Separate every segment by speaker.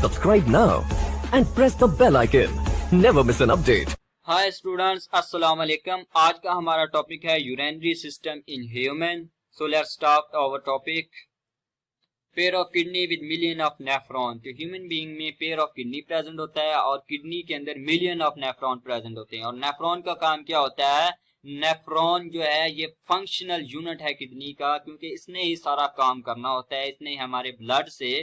Speaker 1: Subscribe now and press the bell icon. Never miss an update.
Speaker 2: Hi students, अस्सलाम वालेकुम। आज का हमारा टॉपिक है urinary system in human. So let's start our topic. Pair of kidney with million of nephron. तो human being में pair of kidney present होता है और किडनी के अंदर मिलियन ऑफ नेफ्रॉन प्रेजेंट होते हैं। और नेफ्रॉन का काम क्या होता है? नेफ्रॉन जो है ये फंक्शनल यूनिट है किडनी का, क्योंकि इसने ही सारा काम करना होता है। इसने हमारे ब्लड से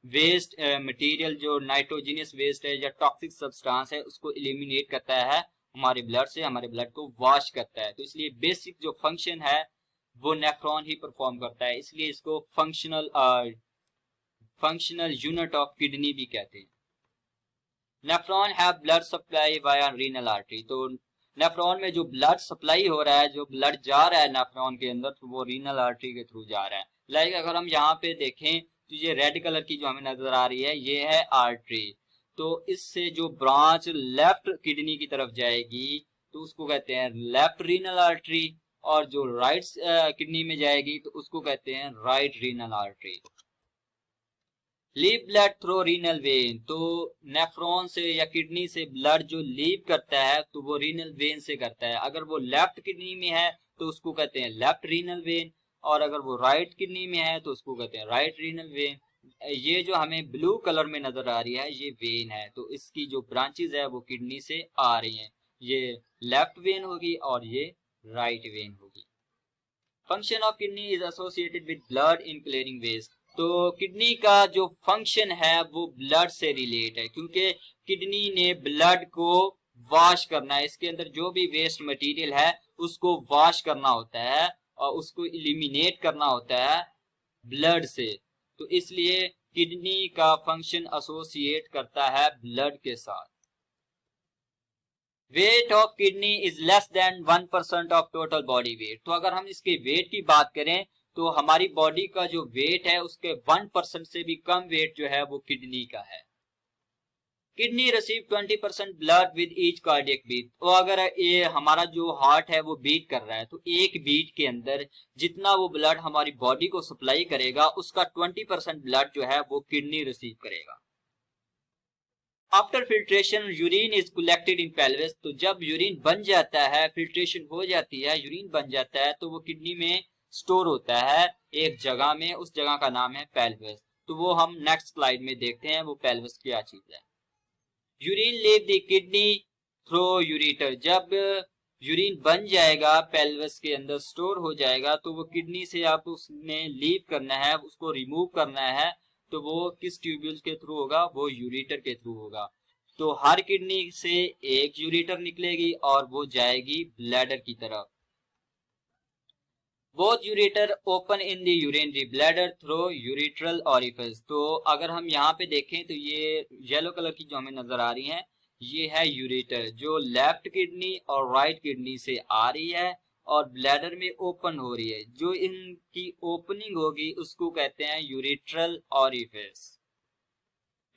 Speaker 2: वेस्ट मटेरियल जो नाइट्रोजिनियस वेस्ट है या टॉक्सिक सब्सटेंस है उसको एलिमिनेट करता है हमारे ब्लड से, हमारे ब्लड को वॉश करता है। तो इसलिए बेसिक जो फंक्शन है वो नेफ्रॉन ही परफॉर्म करता है, इसलिए इसको फंक्शनल यूनिट ऑफ किडनी भी कहते हैं। Nephron have blood supply via renal artery. तो नेफ्रॉन में जो ब्लड सप्लाई हो रहा है, जो ब्लड जा रहा है नेफ्रॉन के अंदर, तो वो रीनल आर्टरी के थ्रू जा रहा है। लाइक अगर हम यहाँ पे देखें तो ये रेड कलर की जो हमें नजर आ रही है ये है आर्टरी। तो इससे जो ब्रांच लेफ्ट किडनी की तरफ जाएगी तो उसको कहते हैं लेफ्ट रीनल आर्टरी, और जो राइट किडनी में जाएगी तो उसको कहते हैं right renal artery. Leave blood through renal vein. तो नेफ्रॉन से या किडनी से ब्लड जो लीव करता है तो वो रीनल वेन से करता है। अगर वो लेफ्ट किडनी में है तो उसको कहते हैं लेफ्ट रीनल वेन, और अगर वो राइट किडनी में है तो उसको कहते हैं राइट रीनल वेन। ये जो हमें ब्लू कलर में नजर आ रही है ये वेन है, तो इसकी जो ब्रांचेज है वो किडनी से आ रही हैं। ये लेफ्ट वेन होगी और ये राइट वेन होगी। Function of kidney is associated with blood in clearing waste. तो किडनी का जो फंक्शन है वो ब्लड से रिलेट है, क्योंकि किडनी ने ब्लड को वॉश करना है। इसके अंदर जो भी वेस्ट मटेरियल है उसको वॉश करना होता है और उसको इलिमिनेट करना होता है ब्लड से। तो इसलिए किडनी का फंक्शन एसोसिएट करता है ब्लड के साथ। Weight of kidney is less than 1% of total body weight. तो अगर हम इसके वेट की बात करें तो हमारी बॉडी का जो वेट है उसके 1% से भी कम वेट जो है वो किडनी का है। Kidney receive 20% blood with each cardiac beat. तो अगर ये हमारा जो हार्ट है वो बीट कर रहा है तो एक बीट के अंदर जितना वो ब्लड हमारी बॉडी को सप्लाई करेगा उसका 20% ब्लड जो है वो किडनी रिसीव करेगा। After filtration urine is collected in pelvis. तो जब यूरिन बन जाता है, फिल्ट्रेशन हो जाती है, यूरिन बन जाता है, तो वो किडनी में स्टोर होता है एक जगह में, उस जगह का नाम है पेल्विस। तो वो हम नेक्स्ट स्लाइड में देखते हैं वो पेल्विस क्या चीज है। Urine leave the kidney through ureter. जब यूरिन बन जाएगा पेल्विस के अंदर स्टोर हो जाएगा तो वो किडनी से आप उसने लीव करना है, उसको रिमूव करना है, तो वो किस ट्यूब्यूल के थ्रू होगा? वो यूरेटर के थ्रू होगा। तो हर किडनी से एक यूरेटर निकलेगी और वो जाएगी ब्लैडर की तरफ। Both ureter open in the urinary bladder through urethral orifice. तो अगर हम यहाँ पे देखें तो ये येलो कलर की जो हमें नजर आ रही है ये है यूरेटर, जो लेफ्ट किडनी और राइट किडनी से आ रही है और ब्लैडर में ओपन हो रही है। जो इनकी ओपनिंग होगी उसको कहते हैं urethral orifice.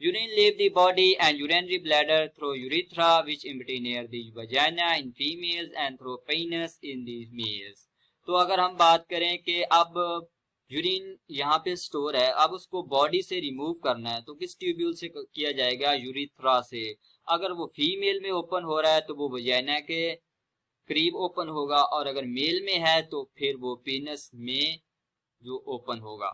Speaker 2: Urine leave the body and urinary bladder through urethra which empty near the vagina in females and through penis in the males। तो अगर हम बात करें कि अब यूरिन यहाँ पे स्टोर है, अब उसको बॉडी से रिमूव करना है तो किस ट्यूब्यूल से किया जाएगा? यूरिथ्रा से। अगर वो फीमेल में ओपन हो रहा है तो वो वजाइना के करीब ओपन होगा, और अगर मेल में है तो फिर वो पेनिस में जो ओपन होगा।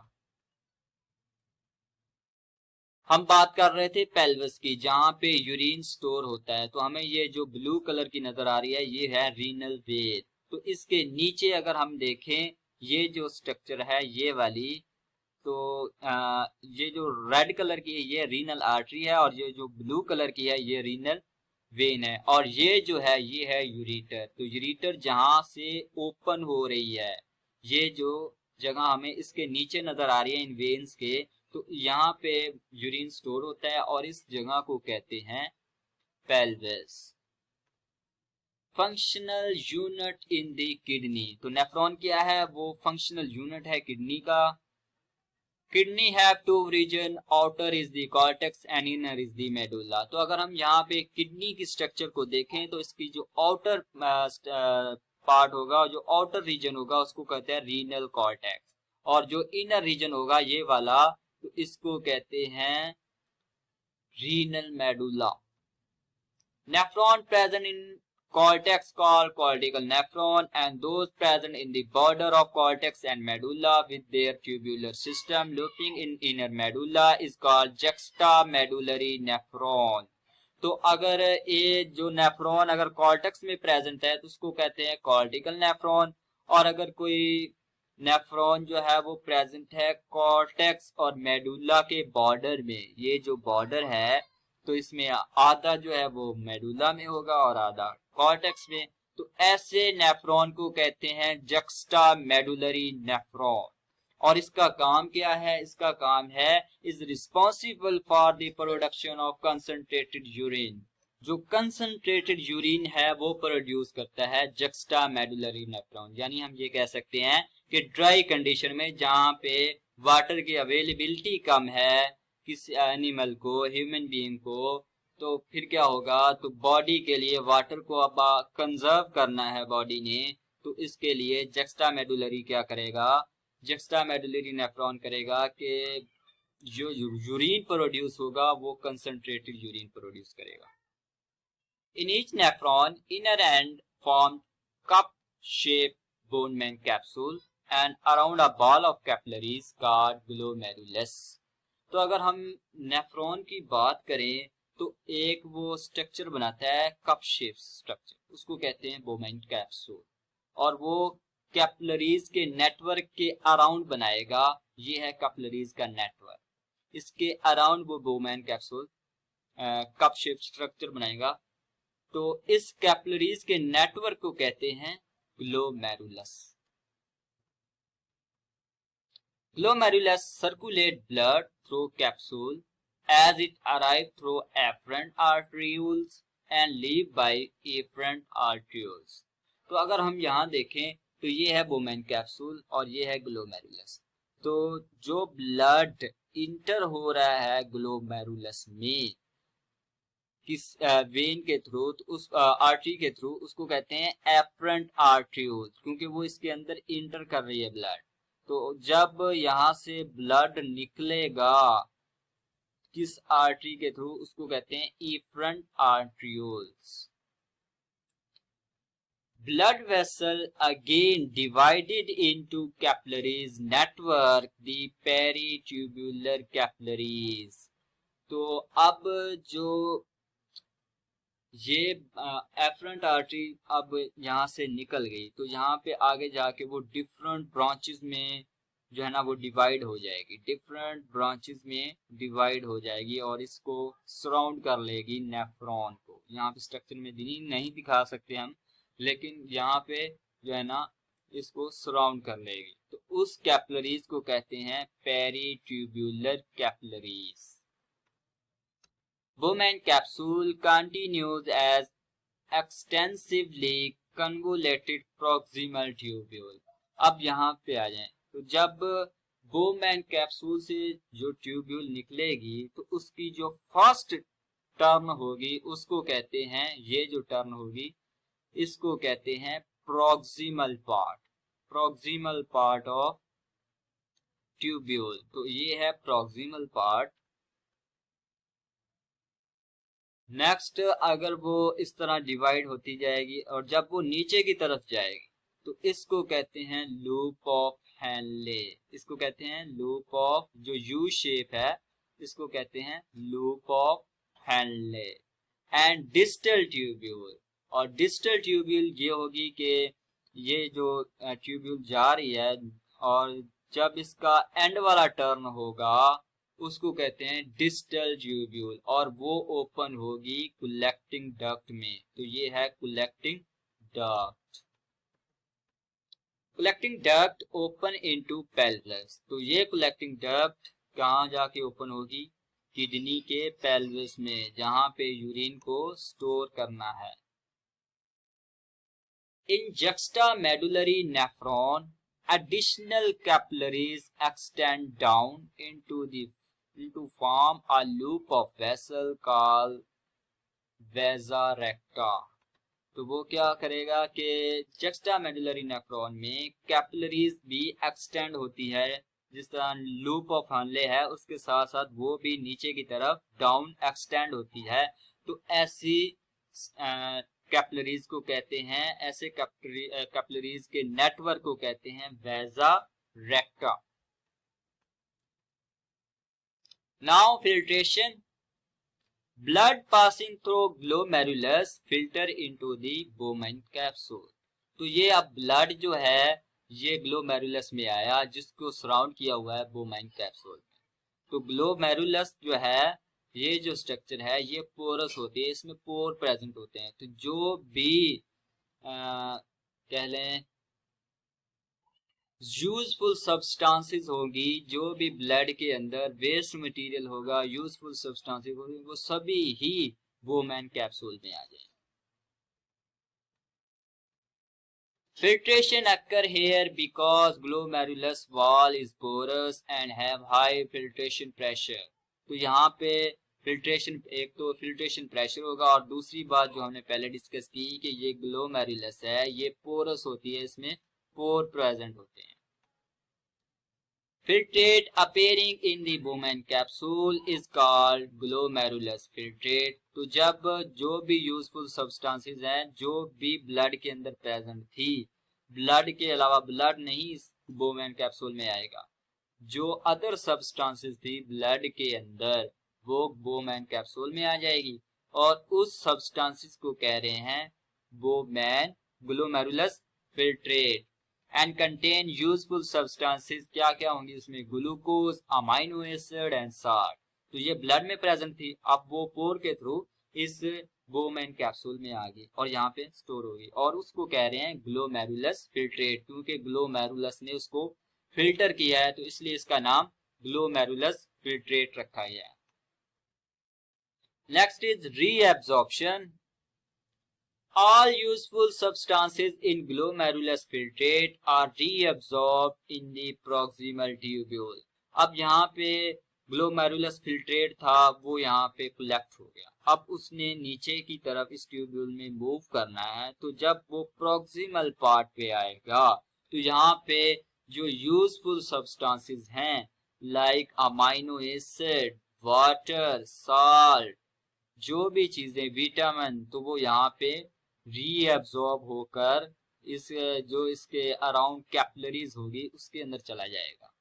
Speaker 2: हम बात कर रहे थे पेल्विस की, जहां पे यूरिन स्टोर होता है। तो हमें ये जो ब्लू कलर की नजर आ रही है ये है रीनल वेन। तो इसके नीचे अगर हम देखें ये जो स्ट्रक्चर है ये वाली, तो ये जो रेड कलर की है ये रीनल आर्टरी है, और ये जो ब्लू कलर की है ये रीनल वेन है, और ये जो है ये है यूरेटर। तो यूरेटर जहां से ओपन हो रही है, ये जो जगह हमें इसके नीचे नजर आ रही है इन वेन्स के, तो यहाँ पे यूरिन स्टोर होता है और इस जगह को कहते हैं pelvis. Functional unit in the kidney. तो नेफ्रॉन क्या है? वो फंक्शनल यूनिट है किडनी का। Kidney have two region, outer is the cortex and inner is the medulla. तो अगर हम यहाँ पे किडनी की स्ट्रक्चर को देखें तो इसकी जो आउटर पार्ट होगा, जो आउटर रीजन होगा उसको कहते हैं रीनल कॉर्टेक्स, और जो इनर रीजन होगा ये वाला तो इसको कहते हैं renal medulla. Nephron present in cortex called cortical nephron, and those present in the border of cortex and medulla with their tubular system looping in inner medulla is called juxtamedullary nephron. तो अगर ये जो nephron अगर cortex में present है तो उसको कहते हैं कॉर्टिकल नेफ्रॉन, और अगर कोई नेफ्रॉन जो है वो प्रेजेंट है कॉर्टेक्स और मेडुला के बॉर्डर में, ये जो बॉर्डर है तो इसमें आधा जो है वो मेडुला में होगा और आधा कॉर्टेक्स में, तो ऐसे नेफ्रॉन को कहते हैं जक्स्टामेडुलरी नेफ्रॉन। और इसका काम क्या है? इसका काम है is responsible for the production of concentrated urine. जो कंसंट्रेटेड यूरिन है वो प्रोड्यूस करता है जक्स्टामेडुलरी नेफ्रॉन। यानी हम ये कह सकते हैं कि ड्राई कंडीशन में जहां पे वाटर की अवेलेबिलिटी कम है किसी एनिमल को, ह्यूमन बीइंग को, तो फिर क्या होगा, तो बॉडी के लिए वाटर को अब कंजर्व करना है बॉडी ने, तो इसके लिए जक्स्टामेडुलरी क्या करेगा, जक्स्टामेडुलरी नेफ्रॉन करेगा कि जो यूरिन प्रोड्यूस होगा वो कंसंट्रेटेड यूरिन प्रोड्यूस करेगा। In each nephron inner end form cup shape Bowman capsule and around a ball of capillaries called glomerulus. तो अगर हम नेफ्रॉन की बात करें तो एक वो स्ट्रक्चर बनाता है कप शेप स्ट्रक्चर, उसको कहते हैं बोनमैन कैप्सूल, और वो कैपिलरीज के नेटवर्क के अराउंड बनाएगा। ये है कैपिलरीज का नेटवर्क, इसके अराउंड वो बोनमैन कैप्सूल कप शेप स्ट्रक्चर बनाएगा। तो इस कैपिलरीज के नेटवर्क को कहते हैं glomerulus. Glomerulus circulate blood through capsule as it arrive through afferent arterioles and leave by efferent arterioles। तो अगर हम यहाँ देखें तो ये है बोनमैन कैप्सूल और ये है ग्लोमेरुलस। तो जो ब्लड इंटर हो रहा है ग्लोमेरुलस में किस वेन के थ्रू, तो उस आर्टरी के थ्रू, उसको कहते हैं एफरेंट आर्टरियोल, क्योंकि वो इसके अंदर इंटर कर रही है ब्लड। तो जब यहां से ब्लड निकलेगा किस आर्टरी के थ्रू, उसको कहते हैं efferent arterioles. Blood vessel again divided into capillaries network the peritubular capillaries. तो अब जो ये एफरेंट आर्टरी अब यहाँ से निकल गई, तो यहाँ पे आगे जाके वो डिफरेंट ब्रांचेस में जो है ना वो डिवाइड हो जाएगी, डिफरेंट ब्रांचेस में डिवाइड हो जाएगी और इसको सराउंड कर लेगी नेफ्रॉन को। यहाँ पे स्ट्रक्चर में नहीं दिखा सकते हम, लेकिन यहाँ पे जो है ना इसको सराउंड कर लेगी। तो उस कैपिलरीज को कहते हैं peritubular capillaries. Bowman capsule continues as extensively convoluted proximal tubule। अब यहाँ पे आ जाएं, तो जब बोमैन कैप्सूल से जो ट्यूब्यूल निकलेगी तो उसकी जो फर्स्ट टर्न होगी उसको कहते हैं, ये जो टर्न होगी इसको कहते हैं प्रोक्सिमल पार्ट ऑफ ट्यूब्यूल। तो ये है प्रोक्सिमल पार्ट। नेक्स्ट अगर वो इस तरह डिवाइड होती जाएगी और जब वो नीचे की तरफ जाएगी तो इसको कहते हैं लूप ऑफ हेनले। इसको कहते हैं लूप ऑफ, जो यू शेप है इसको कहते हैं loop of Henle. And distal tubule, और डिस्टल ट्यूब्यूल ये होगी कि ये जो ट्यूब्यूल जा रही है और जब इसका एंड वाला टर्न होगा उसको कहते हैं डिस्टल ट्यूब्यूल, और वो ओपन होगी कलेक्टिंग डक्ट में। तो ये है collecting duct. Collecting duct open into pelvis. तो ये कलेक्टिंग डक्ट कहाँ जाके ओपन होगी? किडनी के पेल्विस में, जहां पे यूरिन को स्टोर करना है। इन juxtamedullary nephron, additional capillaries extend down into form a loop of vessel called vasa recta। तो वो क्या करेगा कि juxtamedullary nephron में कैपिलरीज भी एक्सटेंड होती है जिस तरह लूप ऑफ हनले है उसके साथ साथ वो भी नीचे की तरफ डाउन एक्सटेंड होती है। तो ऐसी कैपिलरीज को कहते हैं, ऐसे कैपिलरीज के नेटवर्क को कहते हैं वेजा रेक्टा। Now filtration, blood passing through glomerulus filter into the Bowman capsule. तो ये अब ब्लड जो है ये ग्लोमेरुलस में आया जिसको सराउंड किया हुआ है बोमेन कैप्सूल में। तो ग्लोमेरुलस जो है ये जो स्ट्रक्चर है ये पोरस होती है, इसमें पोर प्रेजेंट होते हैं। तो जो भी कह लें यूजफुल सब्सटेंसेस होगी, जो भी ब्लड के अंदर वेस्ट मटेरियल होगा, यूजफुल सब्सटेंसेस होगी, वो सभी ही बोमेन कैप्सूल में आ जाएंगे। Filtration occur here because glomerulus wall is porous and have high filtration pressure। तो यहाँ पे फिल्ट्रेशन, एक तो फिल्ट्रेशन प्रेशर होगा और दूसरी बात जो हमने पहले डिस्कस की कि ये ग्लोमेरुलस है ये पोरस होती है, इसमें पोर प्रेजेंट होते हैं। Filtrate appearing in the Bowman capsule is called glomerulus filtrate। तो जब जो भी यूजफुल सब्सटेंसेस हैं जो भी ब्लड के अंदर प्रेजेंट थी, ब्लड के अलावा ब्लड नहीं इस बोमेन कैप्सूल में आएगा, जो अदर सब्सटेंसेस थी ब्लड के अंदर वो बोमेन कैप्सूल में आ जाएगी और उस सब्सटेंसेस को कह रहे हैं बोमेन glomerulus filtrate. And contain useful substances, क्या क्या होंगी उसमें, glucose, amino acid and salt. तो ये ब्लड में प्रेजेंट थी, अब वो पोर के थ्रू इस बोमेन कैप्सूल में आ गई और यहाँ पे स्टोर होगी और उसको कह रहे हैं ग्लोमेरुलस फिल्ट्रेट, क्योंकि ग्लोमेरुलस ने उसको फिल्टर किया है तो इसलिए इसका नाम ग्लोमेरुलस फिल्ट्रेट रखा गया है। Next is reabsorption. All useful substances in glomerulus filtrate are reabsorbed in the proximal tubule। अब यहाँ पे ग्लोमेरुलस फिल्ट्रेट था वो यहाँ पे कलेक्ट हो गया, अब उसने नीचे की तरफ इस ट्यूब्यूल में मूव करना है। तो जब वो प्रोक्सिमल पार्ट पे आएगा तो यहाँ पे जो यूजफुल सब्सटेंसेस हैं like amino acid, water, salt, जो भी चीजें विटामिन, तो वो यहाँ पे रीअब्सॉर्ब होकर इस जो इसके अराउंड कैपिलरीज होगी उसके अंदर चला जाएगा।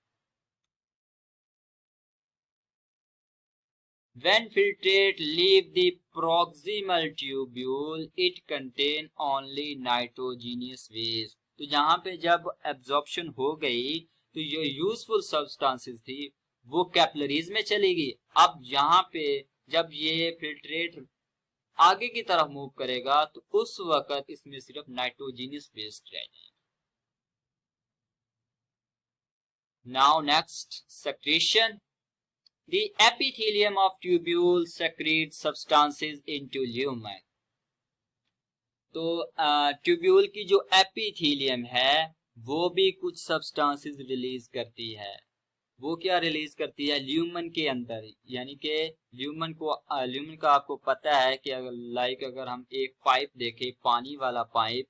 Speaker 2: When filtrate leave the proximal tubule, it contain only nitrogenous waste। तो यहाँ पे जब एब्जॉर्प्शन हो गई तो जो यूजफुल सब्सटेंसेस थी वो कैपिलरीज में चली गई। अब यहाँ पे जब ये फिल्ट्रेट आगे की तरफ मूव करेगा तो उस वक्त इसमें सिर्फ नाइट्रोजीनियस वेस्ट रह जाएगी। Now next, secretion. The epithelium of tubule secretes substances into lumen। तो ट्यूब्यूल की जो एपिथेलियम है वो भी कुछ सब्सटेंसेस रिलीज करती है। वो क्या रिलीज करती है, ल्यूमन के अंदर, यानी कि ल्यूमन का आपको पता है कि अगर हम एक पाइप देखें, पानी वाला पाइप,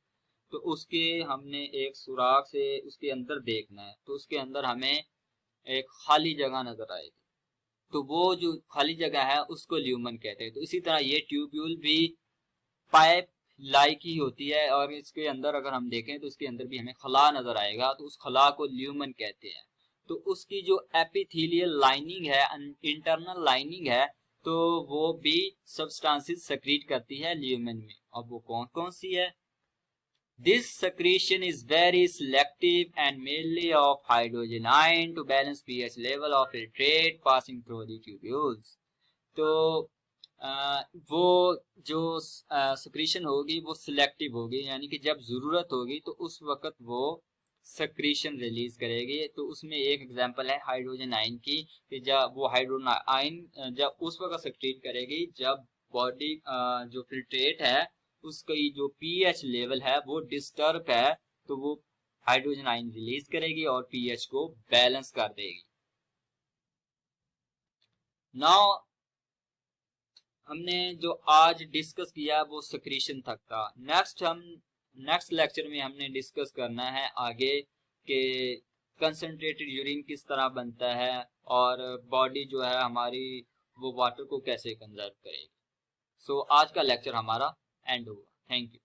Speaker 2: तो उसके हमने एक सुराख से उसके अंदर देखना है तो उसके अंदर हमें एक खाली जगह नजर आएगी, तो वो जो खाली जगह है उसको ल्यूमन कहते हैं। तो इसी तरह ये ट्यूब्यूल भी पाइप लाइक ही होती है और इसके अंदर अगर हम देखें तो उसके अंदर भी हमें खला नजर आएगा, तो उस खला को ल्यूमन कहते हैं। तो उसकी जो एपिथेलियल लाइनिंग है, इंटरनल लाइनिंग है, तो वो भी सब्सटेंसेस सेक्रीट करती है ल्यूमन में। अब वो कौन कौन सी है? This secretion is very selective and mainly of hydrogen ion to balance pH level of filtrate passing through the tubules। तो वो जो secretion होगी वो सिलेक्टिव होगी, यानी कि जब जरूरत होगी तो उस वक्त वो secretion रिलीज करेगी। तो उसमें एक एग्जांपल है हाइड्रोजन आयन की, कि जब वो हाइड्रोजन आयन जब उस वक्त सेक्रेट करेगी जब बॉडी जो फिल्ट्रेट है उसकी जो पीएच लेवल है वो डिस्टर्ब है, तो वो हाइड्रोजन आयन रिलीज करेगी और पीएच को बैलेंस कर देगी। नाउ हमने जो आज डिस्कस किया वो सेक्रेशन तक था। नेक्स्ट लेक्चर में हमने डिस्कस करना है आगे के कंसनट्रेटेड यूरिन किस तरह बनता है और बॉडी जो है हमारी वो वाटर को कैसे कंजर्व करेगी। सो आज का लेक्चर हमारा एंड हुआ। Thank you.